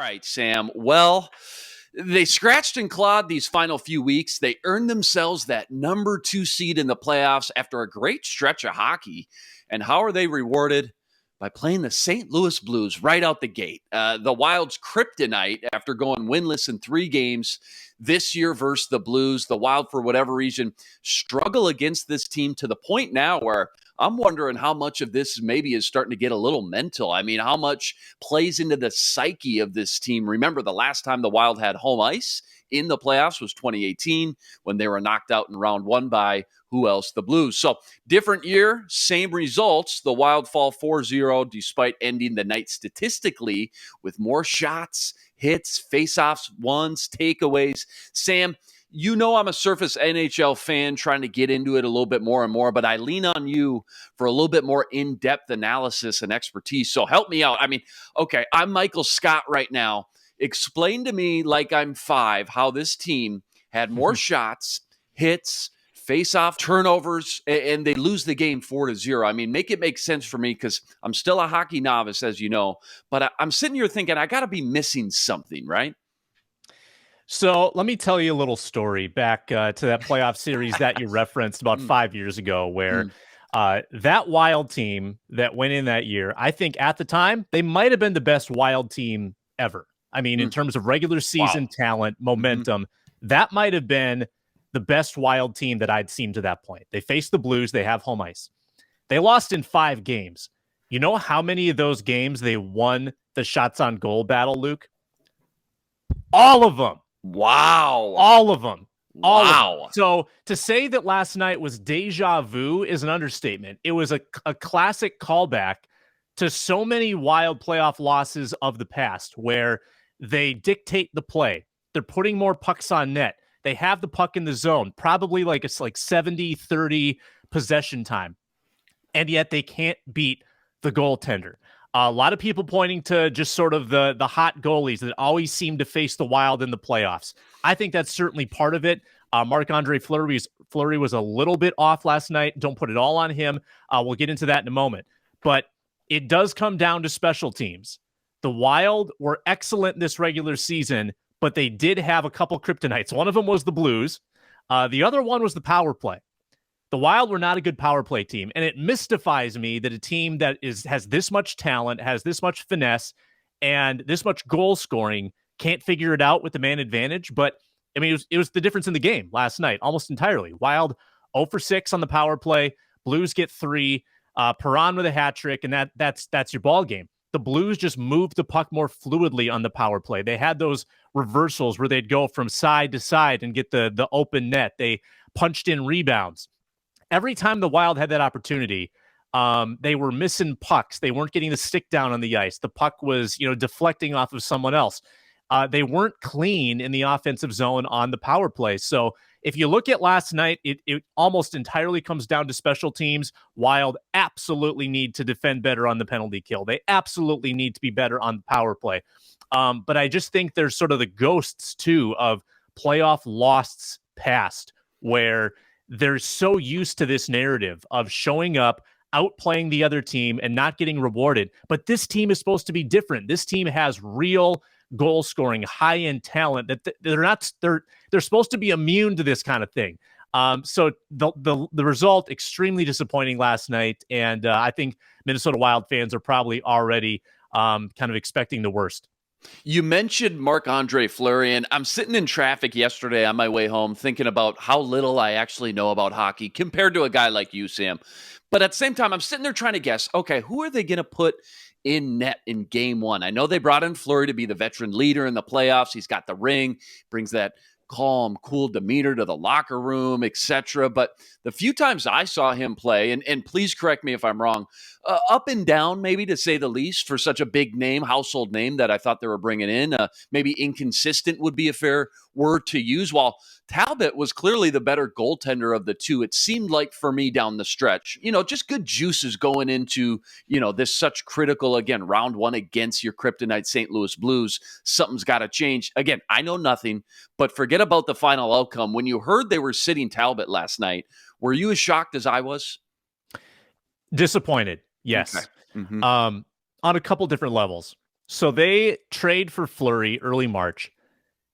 right, Sam. Well, they scratched and clawed these final few weeks. They earned themselves that number 2 seed in the playoffs after a great stretch of hockey. And how are they rewarded? By playing the St. Louis Blues right out the gate. The Wild's kryptonite after going winless in 3 games this year versus the Blues. The Wild, for whatever reason, struggle against this team to the point now where I'm wondering how much of this maybe is starting to get a little mental. I mean, how much plays into the psyche of this team? Remember, the last time the Wild had home ice in the playoffs was 2018 when they were knocked out in round 1 by who else? The Blues. So different year, same results. The Wild fall 4-0 despite ending the night statistically with more shots, hits, faceoffs, ones, takeaways. Sam, you know I'm a surface NHL fan trying to get into it a little bit more and more, but I lean on you for a little bit more in-depth analysis and expertise. So help me out. I mean, okay, I'm Michael Scott right now. Explain to me, like I'm 5, how this team had more shots, hits, face-off, turnovers, and they lose the game 4-0. I mean, make it make sense for me because I'm still a hockey novice, as you know, but I'm sitting here thinking I got to be missing something, right? So let me tell you a little story back to that playoff series that you referenced about 5 years ago where that Wild team that went in that year, I think at the time, they might have been the best Wild team ever. I mean, in terms of regular season talent, momentum, that might have been the best Wild team that I'd seen to that point. They faced the Blues. They have home ice. They lost in 5 games. You know how many of those games they won the shots on goal battle, Luke? All of them. Wow. All of them. All wow. of them. So to say that last night was deja vu is an understatement. It was a classic callback to so many Wild playoff losses of the past where they dictate the play. They're putting more pucks on net. They have the puck in the zone, probably like it's like 70-30 possession time. And yet they can't beat the goaltender. A lot of people pointing to just sort of the hot goalies that always seem to face the Wild in the playoffs. I think that's certainly part of it. Marc-Andre Fleury was a little bit off last night. Don't put it all on him. We'll get into that in a moment. But it does come down to special teams. The Wild were excellent this regular season, but they did have a couple kryptonites. One of them was the Blues. The other one was the power play. The Wild were not a good power play team, and it mystifies me that a team that has this much talent, has this much finesse, and this much goal scoring can't figure it out with the man advantage. But, I mean, it was the difference in the game last night, almost entirely. Wild 0 for 6 on the power play. Blues get 3. Perron with a hat trick, and that's your ball game. The Blues just moved the puck more fluidly on the power play. They had those reversals where they'd go from side to side and get the open net. They punched in rebounds. Every time the Wild had that opportunity, they were missing pucks. They weren't getting the stick down on the ice. The puck was, deflecting off of someone else. They weren't clean in the offensive zone on the power play. So if you look at last night, it almost entirely comes down to special teams. Wild absolutely need to defend better on the penalty kill. They absolutely need to be better on the power play. But I just think there's sort of the ghosts, too, of playoff losts past where they're so used to this narrative of showing up, outplaying the other team, and not getting rewarded. But this team is supposed to be different. This team has real goal scoring, high-end talent that they're supposed to be immune to this kind of thing. So the result extremely disappointing last night, and I think Minnesota Wild fans are probably already kind of expecting the worst. You mentioned Marc-Andre Fleury, and I'm sitting in traffic yesterday on my way home thinking about how little I actually know about hockey compared to a guy like you, Sam. But at the same time, I'm sitting there trying to guess, okay, who are they going to put in net in game 1? I know they brought in Fleury to be the veteran leader in the playoffs. He's got the ring, brings that calm, cool demeanor to the locker room, etc. But the few times I saw him play, and please correct me if I'm wrong, up and down, maybe to say the least, for such a big name, household name that I thought they were bringing in. Maybe inconsistent would be a fair word to use. While Talbot was clearly the better goaltender of the two, it seemed like for me down the stretch, just good juices going into, this such critical, again, round 1 against your kryptonite St. Louis Blues. Something's got to change. Again, I know nothing, but forget about the final outcome. When you heard they were sitting Talbot last night, were you as shocked as I was? Disappointed. Yes. Okay. Mm-hmm. On a couple different levels. So they trade for Fleury early March,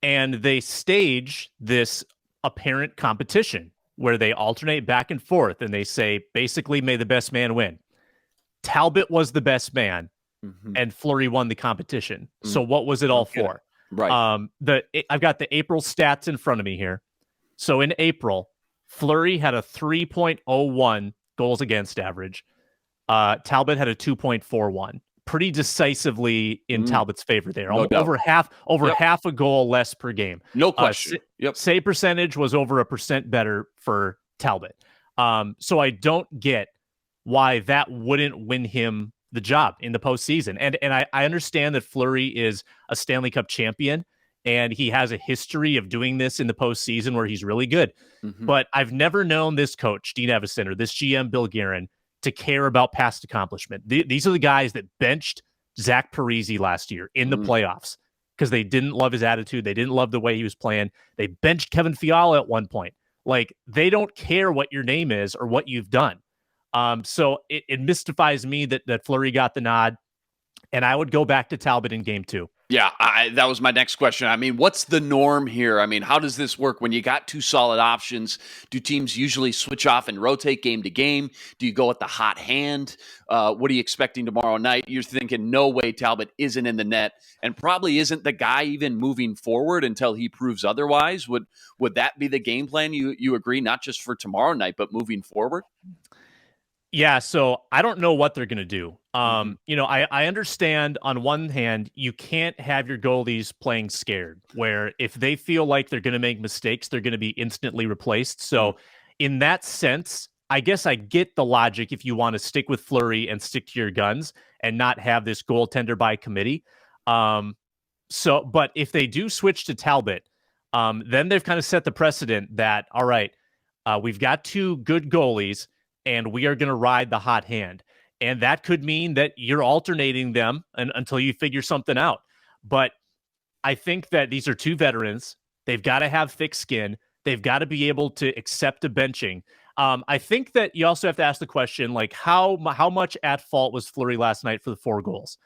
and they stage this apparent competition where they alternate back and forth, and they say, basically, may the best man win. Talbot was the best man, and Fleury won the competition. So what was it all for? Right. I've got the April stats in front of me here. So in April, Fleury had a 3.01 goals against average. Talbot had a 2.41. Pretty decisively in Talbot's favor there. No doubt. Over half a goal less per game. No question. Save percentage was over 1% better for Talbot. So I don't get why that wouldn't win him the job in the postseason. And I understand that Fleury is a Stanley Cup champion, and he has a history of doing this in the postseason where he's really good. But I've never known this coach, Dean Evison, or this GM, Bill Guerin, to care about past accomplishment. These are the guys that benched Zach Parise last year in the playoffs because they didn't love his attitude. They didn't love the way he was playing. They benched Kevin Fiala at one point. Like, they don't care what your name is or what you've done. So it mystifies me that Fleury got the nod, and I would go back to Talbot in game 2. Yeah, that was my next question. I mean, what's the norm here? I mean, how does this work when you got two solid options? Do teams usually switch off and rotate game to game? Do you go with the hot hand? What are you expecting tomorrow night? You're thinking, no way Talbot isn't in the net and probably isn't the guy even moving forward until he proves otherwise. Would that be the game plan? You agree, not just for tomorrow night, but moving forward? Yeah, so I don't know what they're going to do. I understand on one hand, you can't have your goalies playing scared, where if they feel like they're going to make mistakes, they're going to be instantly replaced. So in that sense, I guess I get the logic if you want to stick with Fleury and stick to your guns and not have this goaltender by committee. But if they do switch to Talbot, then they've kind of set the precedent that, all right, we've got two good goalies, and we are going to ride the hot hand. And that could mean that you're alternating them until you figure something out. But I think that these are two veterans. They've got to have thick skin. They've got to be able to accept a benching. I think that you also have to ask the question, like, how much at fault was Fleury last night for the 4 goals?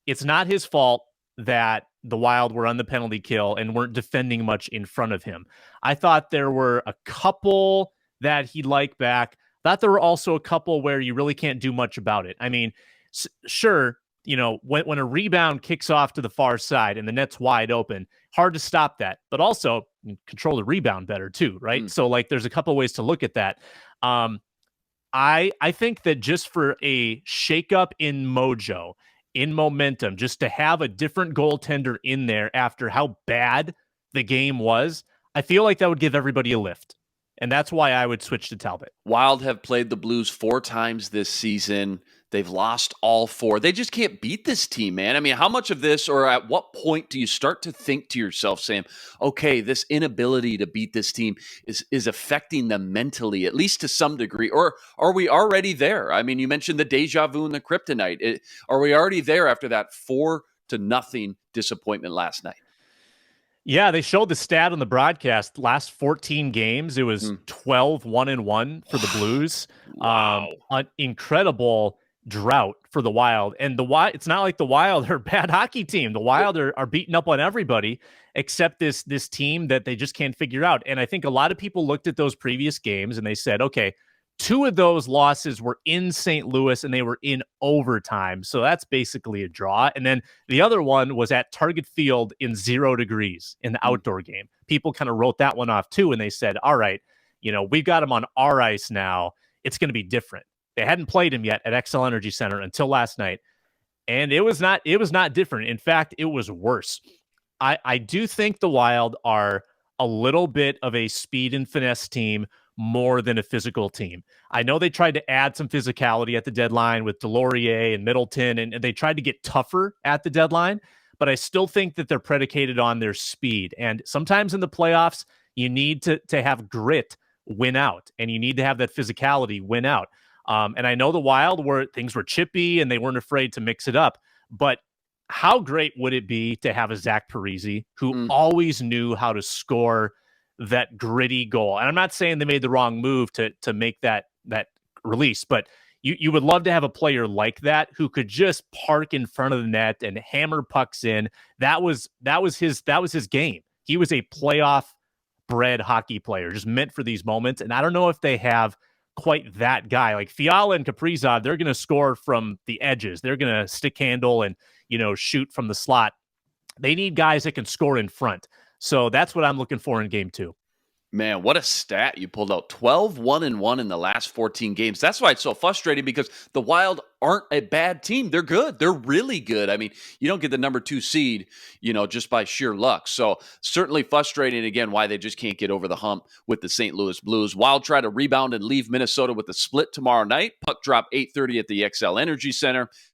It's not his fault that the Wild were on the penalty kill and weren't defending much in front of him. I thought there were a couple that he'd like back. Thought there were also a couple where you really can't do much about it. I mean, sure, when a rebound kicks off to the far side and the net's wide open, hard to stop that. But also control the rebound better too, right? So like, there's a couple ways to look at that. I think that just for a shakeup in mojo, in momentum, just to have a different goaltender in there after how bad the game was, I feel like that would give everybody a lift. And that's why I would switch to Talbot. Wild have played the Blues 4 times this season. They've lost all 4. They just can't beat this team, man. I mean, how much of this, or at what point do you start to think to yourself, Sam, okay, this inability to beat this team is affecting them mentally, at least to some degree? Or are we already there? I mean, you mentioned the deja vu and the kryptonite. Are we already there after that 4-0 disappointment last night? Yeah, they showed the stat on the broadcast. Last 14 games, it was 12-1-1 for the Blues. Wow. An incredible drought for the Wild. And it's not like the Wild are a bad hockey team. The Wild are beating up on everybody except this team that they just can't figure out. And I think a lot of people looked at those previous games and they said, okay, 2 of those losses were in St. Louis and they were in overtime. So that's basically a draw. And then the other one was at Target Field in 0 degrees in the outdoor game. People kind of wrote that one off too. And they said, all right, we've got them on our ice now. It's going to be different. They hadn't played him yet at XL Energy Center until last night. And it was not different. In fact, it was worse. I do think the Wild are a little bit of a speed and finesse team more than a physical team. I know they tried to add some physicality at the deadline with Delorier and Middleton, and they tried to get tougher at the deadline, but I still think that they're predicated on their speed. And sometimes in the playoffs, you need to have grit win out, and you need to have that physicality win out. And I know the Wild things were chippy and they weren't afraid to mix it up, but how great would it be to have a Zach Parise who always knew how to score that gritty goal? And I'm not saying they made the wrong move to make that release, but You would love to have a player like that who could just park in front of the net and hammer pucks in. That was his game. He was a playoff bred hockey player, just meant for these moments. And I don't know if they have quite that guy. Like Fiala and Kaprizov, they're going to score from the edges. They're going to stick handle and, shoot from the slot. They need guys that can score in front. So that's what I'm looking for in game 2. Man, what a stat you pulled out. 12-1-1 in the last 14 games. That's why it's so frustrating, because the Wild aren't a bad team. They're good. They're really good. I mean, you don't get the number 2 seed, just by sheer luck. So certainly frustrating, again, why they just can't get over the hump with the St. Louis Blues. Wild try to rebound and leave Minnesota with a split tomorrow night. Puck drop 8:30 at the XL Energy Center.